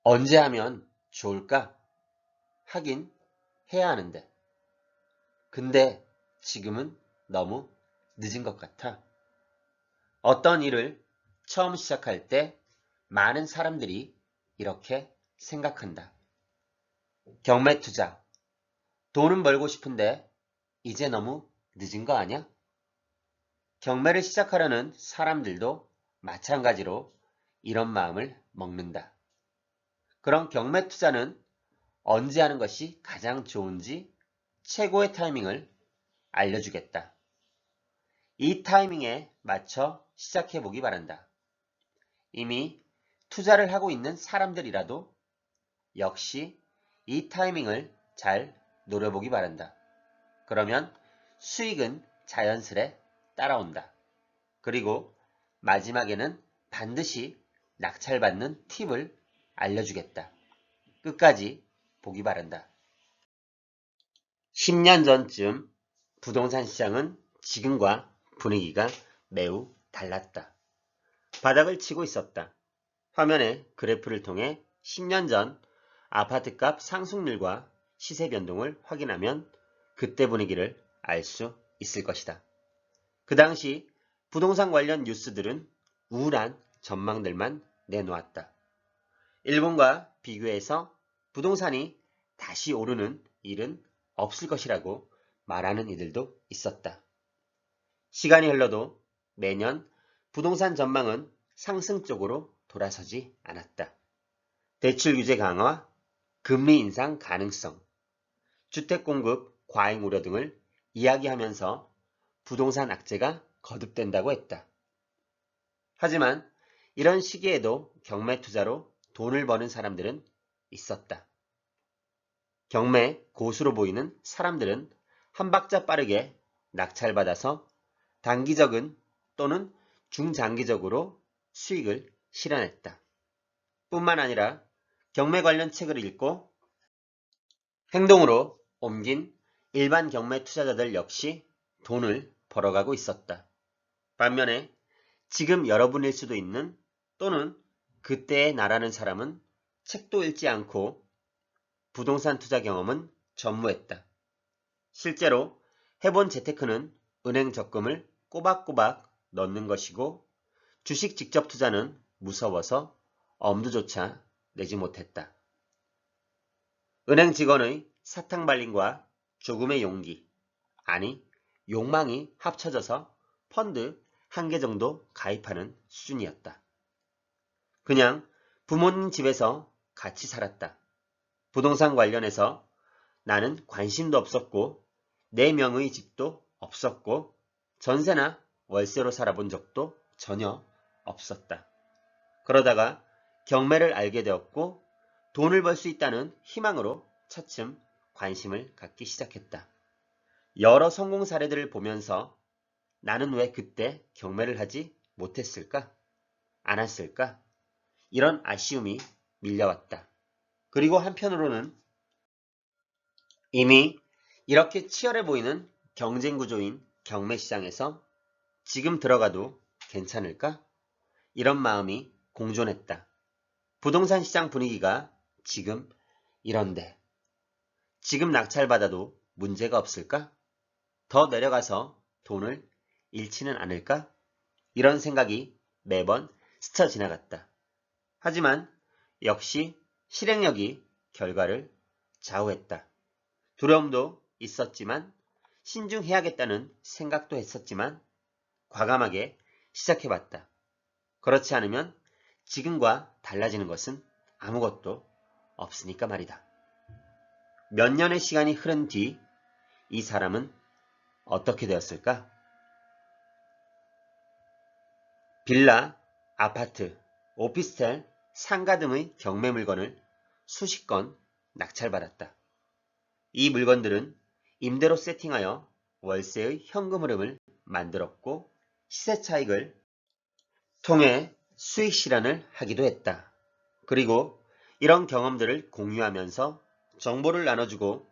언제 하면 좋을까? 하긴 해야 하는데. 근데 지금은 너무 늦은 것 같아. 어떤 일을 처음 시작할 때 많은 사람들이 이렇게 생각한다. 경매 투자. 돈은 벌고 싶은데 이제 너무 늦은 거 아니야? 경매를 시작하려는 사람들도 마찬가지로 이런 마음을 먹는다. 그럼 경매 투자는 언제 하는 것이 가장 좋은지 최고의 타이밍을 알려주겠다. 이 타이밍에 맞춰 시작해 보기 바란다. 이미 투자를 하고 있는 사람들이라도 역시 이 타이밍을 잘 노려보기 바란다. 그러면 수익은 자연스레 따라온다. 그리고 마지막에는 반드시 낙찰받는 팁을 알려주겠다. 끝까지 보기 바란다. 10년 전쯤 부동산 시장은 지금과 분위기가 매우 달랐다. 바닥을 치고 있었다. 화면에 그래프를 통해 10년 전 아파트값 상승률과 시세 변동을 확인하면 그때 분위기를 알 수 있을 것이다. 그 당시 부동산 관련 뉴스들은 우울한 전망들만 내놓았다. 일본과 비교해서 부동산이 다시 오르는 일은 없을 것이라고 말하는 이들도 있었다. 시간이 흘러도 매년 부동산 전망은 상승 쪽으로 돌아서지 않았다. 대출 규제 강화, 금리 인상 가능성, 주택 공급 과잉 우려 등을 이야기하면서 부동산 악재가 거듭된다고 했다. 하지만 이런 시기에도 경매 투자로 돈을 버는 사람들은 있었다. 경매 고수로 보이는 사람들은 한 박자 빠르게 낙찰받아서 단기적인 또는 중장기적으로 수익을 실현했다. 뿐만 아니라 경매 관련 책을 읽고 행동으로 옮긴 일반 경매 투자자들 역시 돈을 벌어가고 있었다. 반면에 지금 여러분일 수도 있는 또는 그때의 나라는 사람은 책도 읽지 않고 부동산 투자 경험은 전무했다. 실제로 해본 재테크는 은행 적금을 꼬박꼬박 넣는 것이고 주식 직접 투자는 무서워서 엄두조차 내지 못했다. 은행 직원의 사탕 발림과 조금의 용기, 아니 욕망이 합쳐져서 펀드 한 개 정도 가입하는 수준이었다. 그냥 부모님 집에서 같이 살았다. 부동산 관련해서 나는 관심도 없었고 내 명의 집도 없었고 전세나 월세로 살아본 적도 전혀 없었다. 그러다가 경매를 알게 되었고 돈을 벌 수 있다는 희망으로 차츰 관심을 갖기 시작했다. 여러 성공 사례들을 보면서 나는 왜 그때 경매를 하지 못했을까? 않았을까? 이런 아쉬움이 밀려왔다. 그리고 한편으로는 이미 이렇게 치열해 보이는 경쟁 구조인 경매 시장에서 지금 들어가도 괜찮을까? 이런 마음이 공존했다. 부동산 시장 분위기가 지금 이런데 지금 낙찰받아도 문제가 없을까? 더 내려가서 돈을 잃지는 않을까? 이런 생각이 매번 스쳐 지나갔다. 하지만 역시 실행력이 결과를 좌우했다. 두려움도 있었지만 신중해야겠다는 생각도 했었지만 과감하게 시작해봤다. 그렇지 않으면 지금과 달라지는 것은 아무것도 없으니까 말이다. 몇 년의 시간이 흐른 뒤 이 사람은 어떻게 되었을까? 빌라, 아파트, 오피스텔, 상가 등의 경매 물건을 수십 건 낙찰받았다. 이 물건들은 임대로 세팅하여 월세의 현금 흐름을 만들었고 시세 차익을 통해 수익 실현을 하기도 했다. 그리고 이런 경험들을 공유하면서 정보를 나눠주고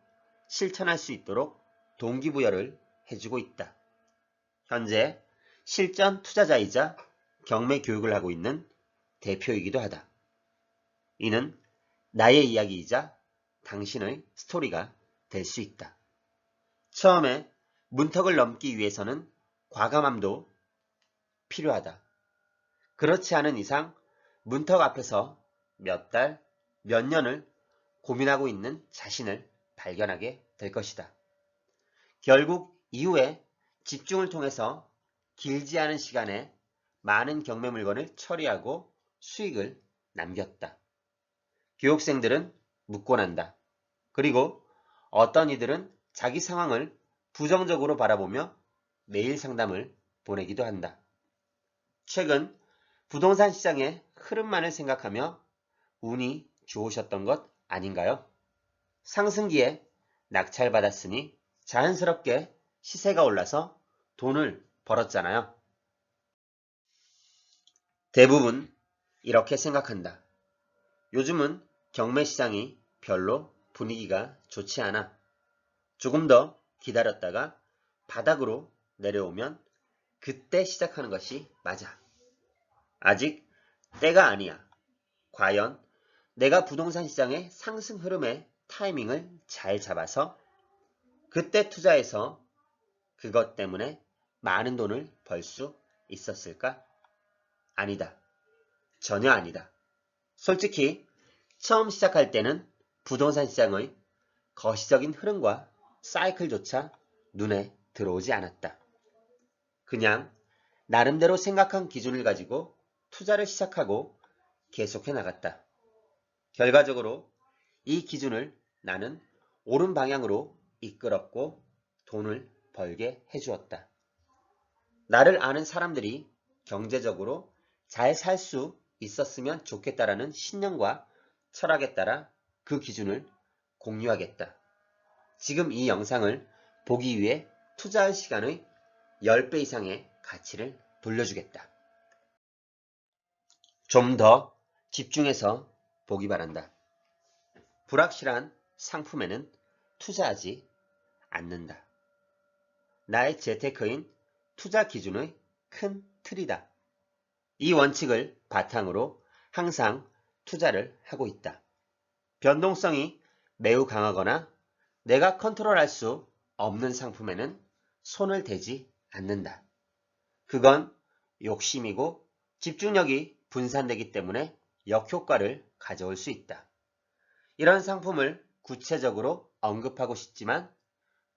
실천할 수 있도록 동기부여를 해주고 있다. 현재 실전 투자자이자 경매 교육을 하고 있는 대표이기도 하다. 이는 나의 이야기이자 당신의 스토리가 될 수 있다. 처음에 문턱을 넘기 위해서는 과감함도 필요하다. 그렇지 않은 이상 문턱 앞에서 몇 달, 몇 년을 고민하고 있는 자신을 발견하게 될 것이다. 결국 이후에 집중을 통해서 길지 않은 시간에 많은 경매 물건을 처리하고 수익을 남겼다. 교육생들은 묻고 난다. 그리고 어떤 이들은 자기 상황을 부정적으로 바라보며 메일 상담을 보내기도 한다. 최근 부동산 시장의 흐름만을 생각하며 운이 좋으셨던 것 아닌가요? 상승기에 낙찰받았으니 자연스럽게 시세가 올라서 돈을 벌었잖아요. 대부분 이렇게 생각한다. 요즘은 경매 시장이 별로 분위기가 좋지 않아. 조금 더 기다렸다가 바닥으로 내려오면 그때 시작하는 것이 맞아. 아직 때가 아니야. 과연 내가 부동산 시장의 상승 흐름의 타이밍을 잘 잡아서 그때 투자해서 그것 때문에 많은 돈을 벌 수 있었을까? 아니다. 전혀 아니다. 솔직히 처음 시작할 때는 부동산 시장의 거시적인 흐름과 사이클조차 눈에 들어오지 않았다. 그냥 나름대로 생각한 기준을 가지고 투자를 시작하고 계속해 나갔다. 결과적으로 이 기준을 나는 옳은 방향으로 이끌었고 돈을 벌게 해주었다. 나를 아는 사람들이 경제적으로 잘 살 수 있었으면 좋겠다라는 신념과 철학에 따라 그 기준을 공유하겠다. 지금 이 영상을 보기 위해 투자할 시간의 10배 이상의 가치를 돌려주겠다. 좀 더 집중해서 보기 바란다. 불확실한 상품에는 투자하지 않는다. 나의 재테크인 투자 기준의 큰 틀이다. 이 원칙을 바탕으로 항상 투자를 하고 있다. 변동성이 매우 강하거나 내가 컨트롤할 수 없는 상품에는 손을 대지 않는다. 그건 욕심이고 집중력이 분산되기 때문에 역효과를 가져올 수 있다. 이런 상품을 구체적으로 언급하고 싶지만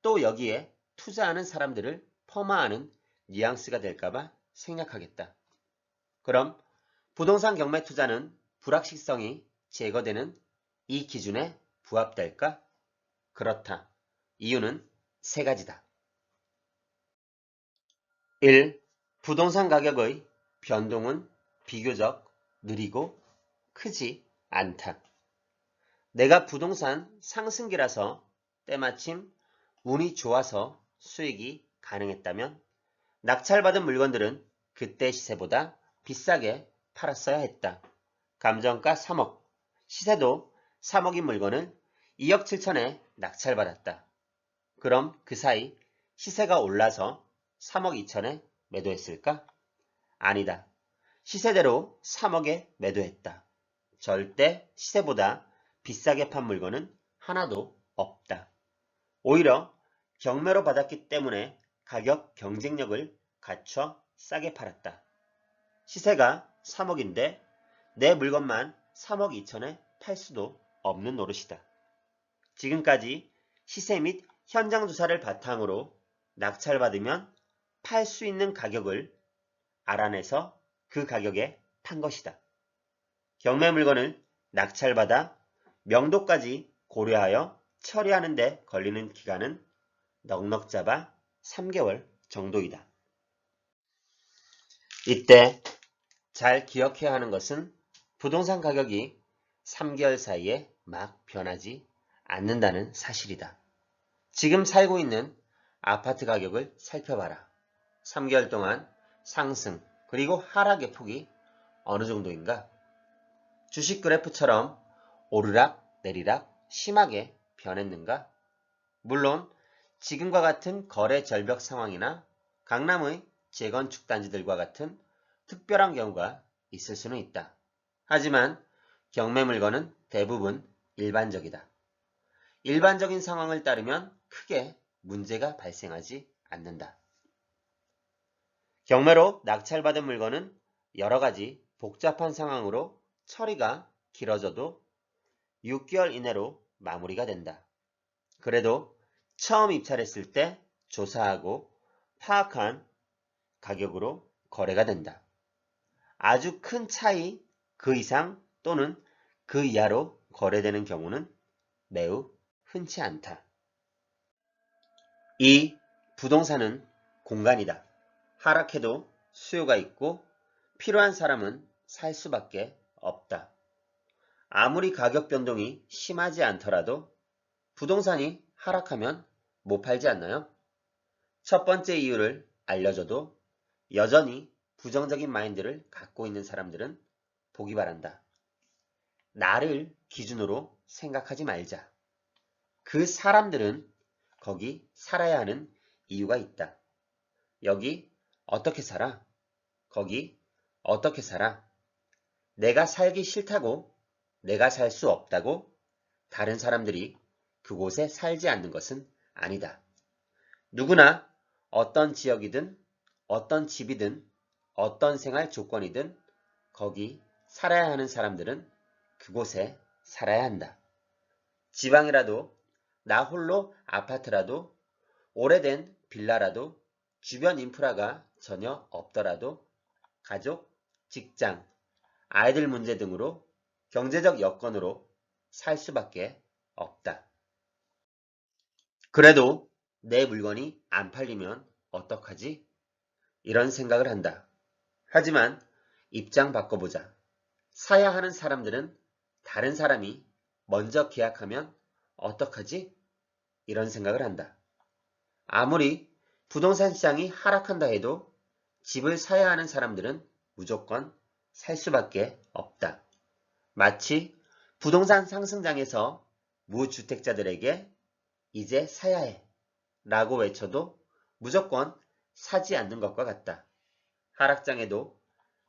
또 여기에 투자하는 사람들을 폄하하는 뉘앙스가 될까봐 생략하겠다. 그럼 부동산 경매 투자는 불확실성이 제거되는 이 기준에 부합될까? 그렇다. 이유는 세 가지다. 1. 부동산 가격의 변동은 비교적 느리고 크지 않다. 내가 부동산 상승기라서 때마침 운이 좋아서 수익이 가능했다면 낙찰받은 물건들은 그때 시세보다 비싸게 팔았어야 했다. 감정가 3억, 시세도 3억인 물건을 2억 7천에 낙찰받았다. 그럼 그 사이 시세가 올라서 3억 2천에 매도했을까? 아니다. 시세대로 3억에 매도했다. 절대 시세보다 비싸게 판 물건은 하나도 없다. 오히려 경매로 받았기 때문에 가격 경쟁력을 갖춰 싸게 팔았다. 시세가 3억인데 내 물건만 3억 2천에 팔 수도 없는 노릇이다. 지금까지 시세 및 현장 조사를 바탕으로 낙찰받으면 팔 수 있는 가격을 알아내서 그 가격에 판 것이다. 경매 물건을 낙찰받아 명도까지 고려하여 처리하는 데 걸리는 기간은 넉넉 잡아 3개월 정도이다. 이때 잘 기억해야 하는 것은 부동산 가격이 3개월 사이에 막 변하지 않는다는 사실이다. 지금 살고 있는 아파트 가격을 살펴봐라. 3개월 동안 상승 그리고 하락의 폭이 어느 정도인가? 주식 그래프처럼 오르락 내리락 심하게 변했는가? 물론 지금과 같은 거래 절벽 상황이나 강남의 재건축 단지들과 같은 특별한 경우가 있을 수는 있다. 하지만 경매 물건은 대부분 일반적이다. 일반적인 상황을 따르면 크게 문제가 발생하지 않는다. 경매로 낙찰받은 물건은 여러 가지 복잡한 상황으로 처리가 길어져도 6개월 이내로 마무리가 된다. 그래도 처음 입찰했을 때 조사하고 파악한 가격으로 거래가 된다. 아주 큰 차이 그 이상 또는 그 이하로 거래되는 경우는 매우 흔치 않다. 이 부동산은 공간이다. 하락해도 수요가 있고 필요한 사람은 살 수밖에 없다. 아무리 가격 변동이 심하지 않더라도 부동산이 하락하면 못 팔지 않나요? 첫 번째 이유를 알려줘도 여전히 부정적인 마인드를 갖고 있는 사람들은 보기 바란다. 나를 기준으로 생각하지 말자. 그 사람들은 거기 살아야 하는 이유가 있다. 여기 어떻게 살아? 거기 어떻게 살아? 내가 살기 싫다고, 내가 살 수 없다고 다른 사람들이 그곳에 살지 않는 것은 아니다. 누구나 어떤 지역이든 어떤 집이든 어떤 생활 조건이든 거기 살아야 하는 사람들은 그곳에 살아야 한다. 지방이라도 나 홀로 아파트라도 오래된 빌라라도 주변 인프라가 전혀 없더라도 가족, 직장, 아이들 문제 등으로 경제적 여건으로 살 수밖에 없다. 그래도 내 물건이 안 팔리면 어떡하지? 이런 생각을 한다. 하지만 입장 바꿔보자. 사야 하는 사람들은 다른 사람이 먼저 계약하면 어떡하지? 이런 생각을 한다. 아무리 부동산 시장이 하락한다 해도 집을 사야 하는 사람들은 무조건 살 수밖에 없다. 마치 부동산 상승장에서 무주택자들에게 이제 사야 해 라고 외쳐도 무조건 사지 않는 것과 같다. 하락장에도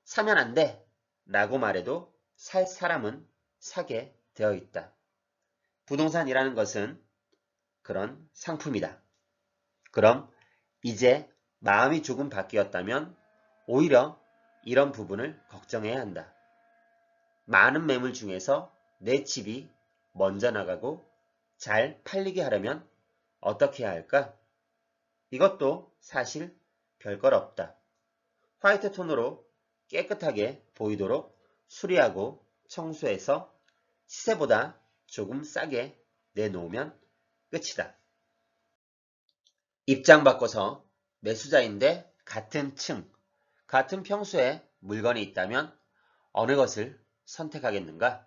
사면 안 돼 라고 말해도 살 사람은 사게 되어 있다. 부동산이라는 것은 그런 상품이다. 그럼 이제 마음이 조금 바뀌었다면 오히려 이런 부분을 걱정해야 한다. 많은 매물 중에서 내 집이 먼저 나가고 잘 팔리게 하려면 어떻게 해야 할까? 이것도 사실 별것 없다. 화이트 톤으로 깨끗하게 보이도록 수리하고 청소해서 시세보다 조금 싸게 내놓으면 끝이다. 입장 바꿔서 매수자인데 같은 층, 같은 평수에 물건이 있다면 어느 것을 선택하겠는가?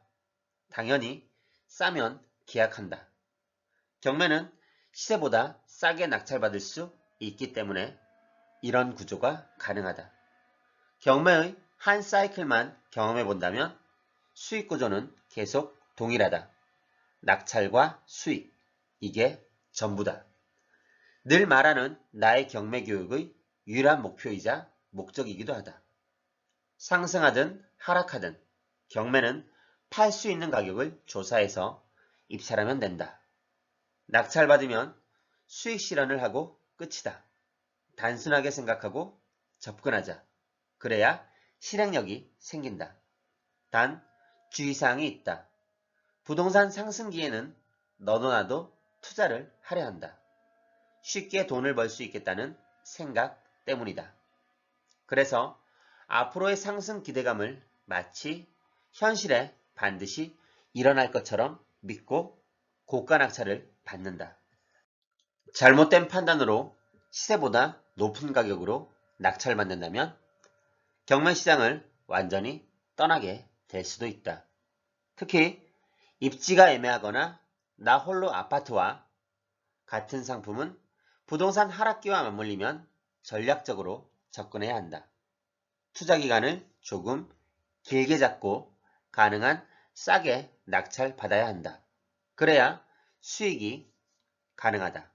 당연히 싸면 계약한다. 경매는 시세보다 싸게 낙찰받을 수 있기 때문에 이런 구조가 가능하다. 경매의 한 사이클만 경험해 본다면 수익 구조는 계속 동일하다. 낙찰과 수익, 이게 전부다. 늘 말하는 나의 경매 교육의 유일한 목표이자 목적이기도 하다. 상승하든 하락하든 경매는 팔 수 있는 가격을 조사해서 입찰하면 된다. 낙찰받으면 수익 실현을 하고 끝이다. 단순하게 생각하고 접근하자. 그래야 실행력이 생긴다. 단 주의사항이 있다. 부동산 상승기에는 너도 나도 투자를 하려 한다. 쉽게 돈을 벌 수 있겠다는 생각 때문이다. 그래서 앞으로의 상승 기대감을 마치 현실에 반드시 일어날 것처럼 믿고 고가 낙찰을 받는다. 잘못된 판단으로 시세보다 높은 가격으로 낙찰받는다면 경매시장을 완전히 떠나게 될 수도 있다. 특히 입지가 애매하거나 나 홀로 아파트와 같은 상품은 부동산 하락기와 맞물리면 전략적으로 접근해야 한다. 투자 기간을 조금 길게 잡고 가능한 싸게 낙찰 받아야 한다. 그래야 수익이 가능하다.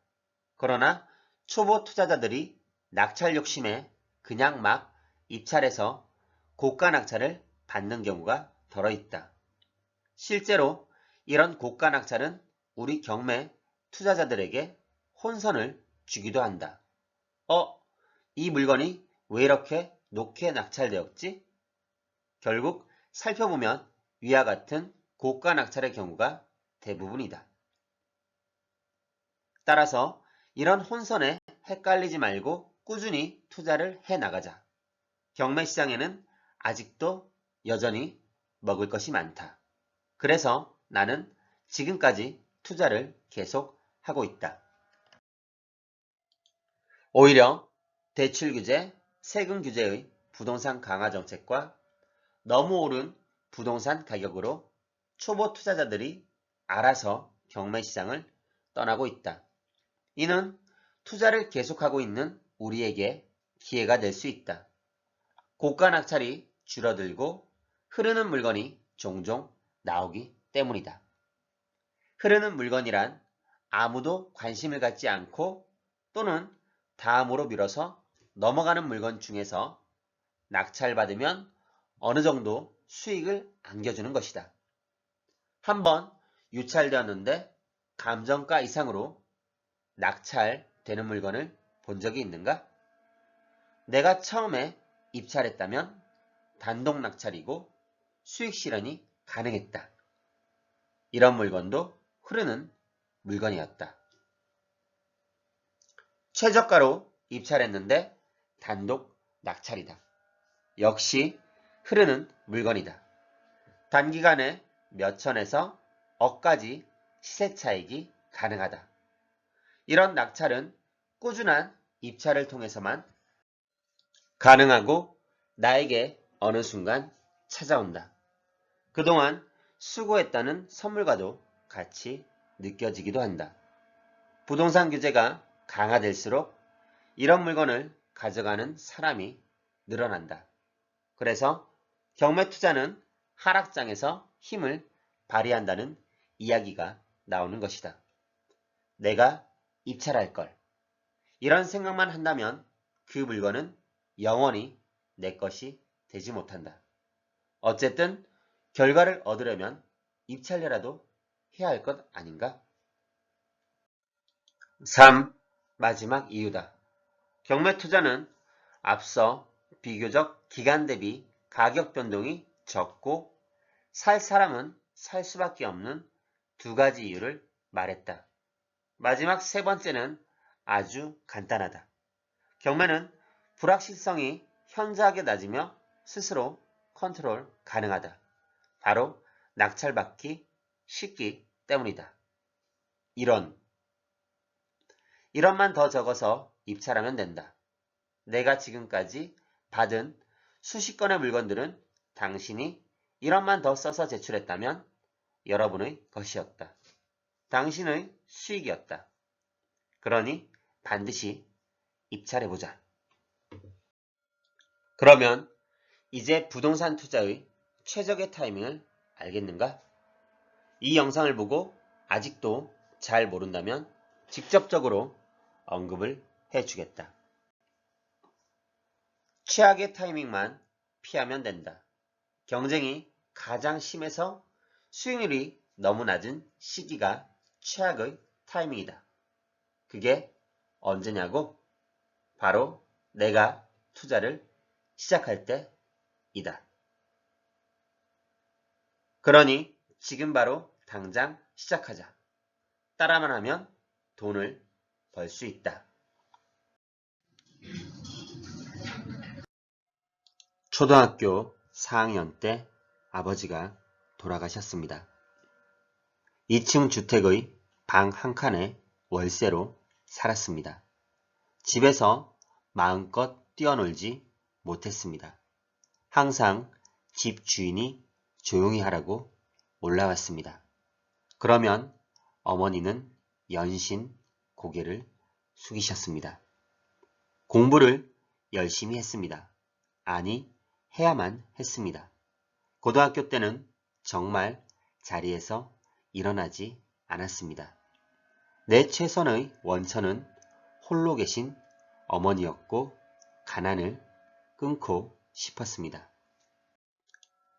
그러나 초보 투자자들이 낙찰 욕심에 그냥 막 입찰해서 고가 낙찰을 받는 경우가 덜어 있다. 실제로 이런 고가 낙찰은 우리 경매 투자자들에게 혼선을 주기도 한다. 이 물건이 왜 이렇게 높게 낙찰되었지? 결국 살펴보면 위와 같은 고가 낙찰의 경우가 대부분이다. 따라서 이런 혼선에 헷갈리지 말고 꾸준히 투자를 해 나가자. 경매 시장에는 아직도 여전히 먹을 것이 많다. 그래서 나는 지금까지 투자를 계속 하고 있다. 오히려 대출 규제, 세금 규제의 부동산 강화 정책과 너무 오른 부동산 가격으로 초보 투자자들이 알아서 경매 시장을 떠나고 있다. 이는 투자를 계속하고 있는 우리에게 기회가 될 수 있다. 고가 낙찰이 줄어들고 흐르는 물건이 종종 나오기 때문이다. 흐르는 물건이란 아무도 관심을 갖지 않고 또는 다음으로 미뤄서 넘어가는 물건 중에서 낙찰받으면 어느 정도 수익을 안겨주는 것이다. 한번 유찰되었는데 감정가 이상으로 낙찰되는 물건을 본 적이 있는가? 내가 처음에 입찰했다면 단독 낙찰이고 수익 실현이 가능했다. 이런 물건도 흐르는 물건이었다. 최저가로 입찰했는데 단독 낙찰이다. 역시 흐르는 물건이다. 단기간에 몇천에서 억까지 시세 차익이 가능하다. 이런 낙찰은 꾸준한 입찰을 통해서만 가능하고 나에게 어느 순간 찾아온다. 그동안 수고했다는 선물과도 같이 느껴지기도 한다. 부동산 규제가 강화될수록 이런 물건을 가져가는 사람이 늘어난다. 그래서 경매 투자는 하락장에서 힘을 발휘한다는 이야기가 나오는 것이다. 내가 입찰할 걸. 이런 생각만 한다면 그 물건은 영원히 내 것이 되지 못한다. 어쨌든 결과를 얻으려면 입찰료라도 해야 할 것 아닌가? 3. 마지막 이유다. 경매 투자는 앞서 비교적 기간 대비 가격 변동이 적고 살 사람은 살 수밖에 없는 두 가지 이유를 말했다. 마지막 세 번째는 아주 간단하다. 경매는 불확실성이 현저하게 낮으며 스스로 컨트롤 가능하다. 바로 낙찰받기 쉽기 때문이다. 이런만 더 적어서 입찰하면 된다. 내가 지금까지 받은 수십 건의 물건들은 당신이 1원만 더 써서 제출했다면 여러분의 것이었다. 당신의 수익이었다. 그러니 반드시 입찰해보자. 그러면 이제 부동산 투자의 최적의 타이밍을 알겠는가? 이 영상을 보고 아직도 잘 모른다면 직접적으로 언급을 해주겠다. 최악의 타이밍만 피하면 된다. 경쟁이 가장 심해서 수익률이 너무 낮은 시기가 최악의 타이밍이다. 그게 언제냐고? 바로 내가 투자를 시작할 때이다. 그러니 지금 바로 당장 시작하자. 따라만 하면 돈을 벌 수 있다. 초등학교 4학년 때 아버지가 돌아가셨습니다. 2층 주택의 방 한 칸에 월세로 살았습니다. 집에서 마음껏 뛰어놀지 못했습니다. 항상 집 주인이 조용히 하라고 올라왔습니다. 그러면 어머니는 연신 고개를 숙이셨습니다. 공부를 열심히 했습니다. 아니, 해야만 했습니다. 고등학교 때는 정말 자리에서 일어나지 않았습니다. 내 최선의 원천은 홀로 계신 어머니였고 가난을 끊고 싶었습니다.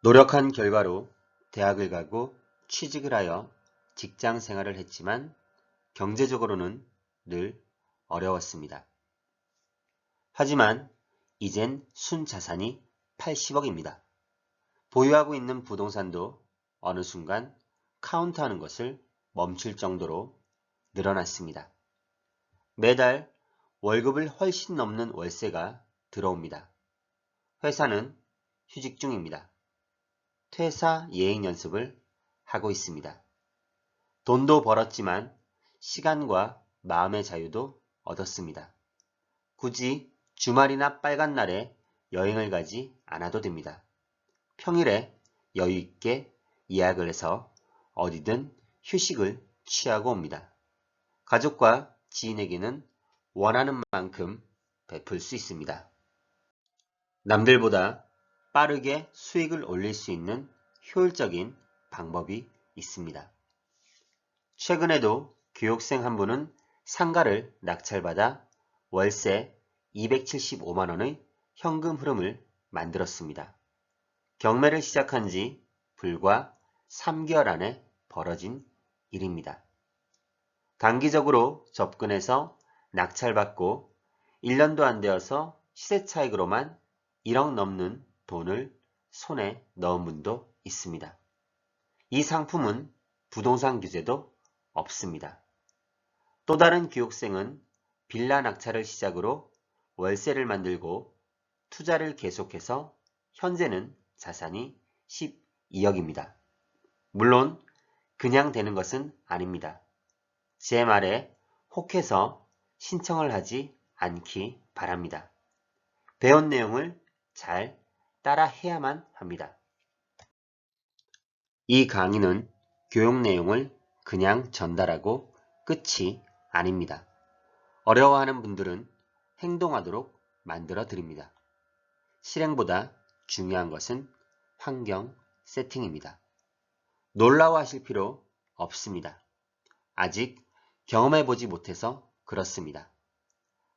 노력한 결과로 대학을 가고 취직을 하여 직장 생활을 했지만 경제적으로는 늘 어려웠습니다. 하지만 이젠 순자산이 80억입니다. 보유하고 있는 부동산도 어느 순간 카운트하는 것을 멈출 정도로 늘어났습니다. 매달 월급을 훨씬 넘는 월세가 들어옵니다. 회사는 휴직 중입니다. 퇴사 예행 연습을 하고 있습니다. 돈도 벌었지만 시간과 마음의 자유도 얻었습니다. 굳이 주말이나 빨간 날에 여행을 가지 않아도 됩니다. 평일에 여유 있게 예약을 해서 어디든 휴식을 취하고 옵니다. 가족과 지인에게는 원하는 만큼 베풀 수 있습니다. 남들보다 빠르게 수익을 올릴 수 있는 효율적인 방법이 있습니다. 최근에도 교육생 한 분은 상가를 낙찰받아 월세 275만 원의 현금 흐름을 만들었습니다. 경매를 시작한 지 불과 3개월 안에 벌어진 일입니다. 단기적으로 접근해서 낙찰받고 1년도 안 되어서 시세 차익으로만 1억 넘는 돈을 손에 넣은 분도 있습니다. 이 상품은 부동산 규제도 없습니다. 또 다른 교육생은 빌라 낙찰을 시작으로 월세를 만들고 투자를 계속해서 현재는 자산이 12억입니다. 물론 그냥 되는 것은 아닙니다. 제 말에 혹해서 신청을 하지 않기 바랍니다. 배운 내용을 잘 따라 해야만 합니다. 이 강의는 교육 내용을 그냥 전달하고 끝이 아닙니다. 어려워하는 분들은 행동하도록 만들어 드립니다. 실행보다 중요한 것은 환경 세팅입니다. 놀라워하실 필요 없습니다. 아직 경험해보지 못해서 그렇습니다.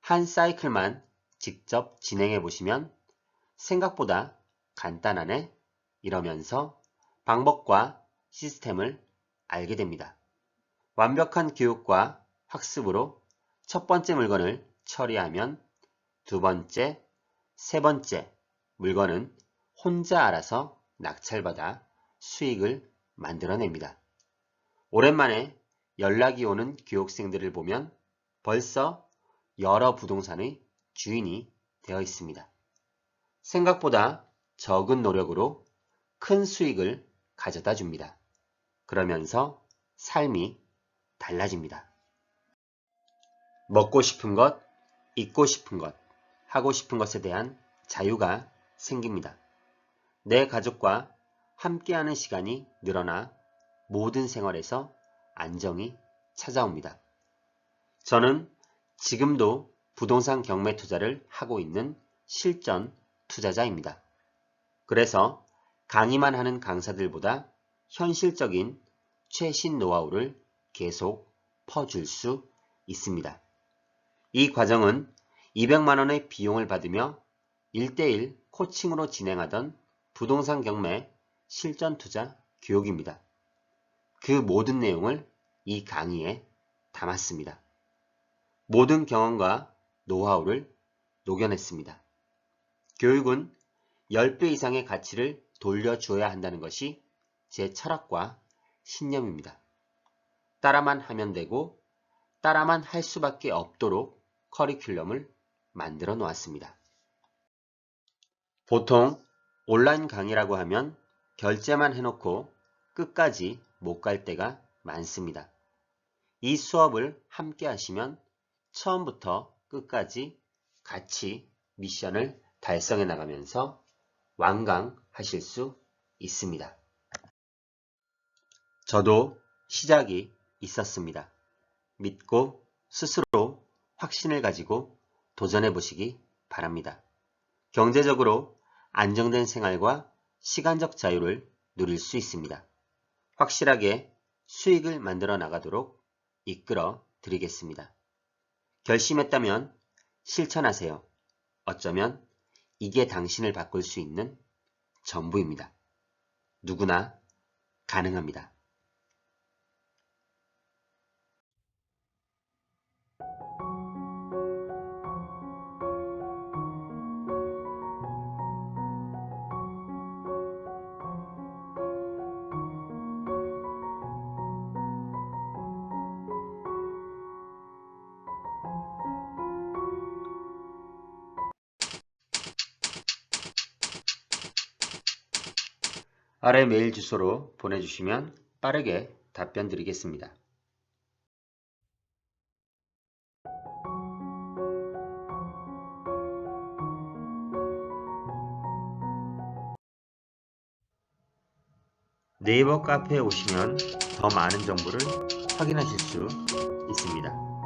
한 사이클만 직접 진행해 보시면 생각보다 간단하네 이러면서 방법과 시스템을 알게 됩니다. 완벽한 교육과 학습으로 첫 번째 물건을 처리하면 두 번째, 세 번째 물건은 혼자 알아서 낙찰받아 수익을 만들어냅니다. 오랜만에 연락이 오는 교육생들을 보면 벌써 여러 부동산의 주인이 되어 있습니다. 생각보다 적은 노력으로 큰 수익을 가져다 줍니다. 그러면서 삶이 달라집니다. 먹고 싶은 것, 입고 싶은 것, 하고 싶은 것에 대한 자유가 생깁니다. 내 가족과 함께하는 시간이 늘어나 모든 생활에서 안정이 찾아옵니다. 저는 지금도 부동산 경매 투자를 하고 있는 실전 투자자입니다. 그래서 강의만 하는 강사들보다 현실적인 최신 노하우를 계속 퍼줄 수 있습니다. 이 과정은 200만 원의 비용을 받으며 1:1 코칭으로 진행하던 부동산 경매 실전 투자 교육입니다. 그 모든 내용을 이 강의에 담았습니다. 모든 경험과 노하우를 녹여냈습니다. 교육은 10배 이상의 가치를 돌려주어야 한다는 것이 제 철학과 신념입니다. 따라만 하면 되고 따라만 할 수밖에 없도록 커리큘럼을 만들어 놓았습니다. 보통 온라인 강의라고 하면 결제만 해놓고 끝까지 못 갈 때가 많습니다. 이 수업을 함께 하시면 처음부터 끝까지 같이 미션을 달성해 나가면서 완강하실 수 있습니다. 저도 시작이 있었습니다. 믿고 스스로 확신을 가지고 도전해 보시기 바랍니다. 경제적으로 안정된 생활과 시간적 자유를 누릴 수 있습니다. 확실하게 수익을 만들어 나가도록 이끌어 드리겠습니다. 결심했다면 실천하세요. 어쩌면 이게 당신을 바꿀 수 있는 전부입니다. 누구나 가능합니다. 아래 메일 주소로 보내주시면 빠르게 답변 드리겠습니다. 네이버 카페에 오시면 더 많은 정보를 확인하실 수 있습니다.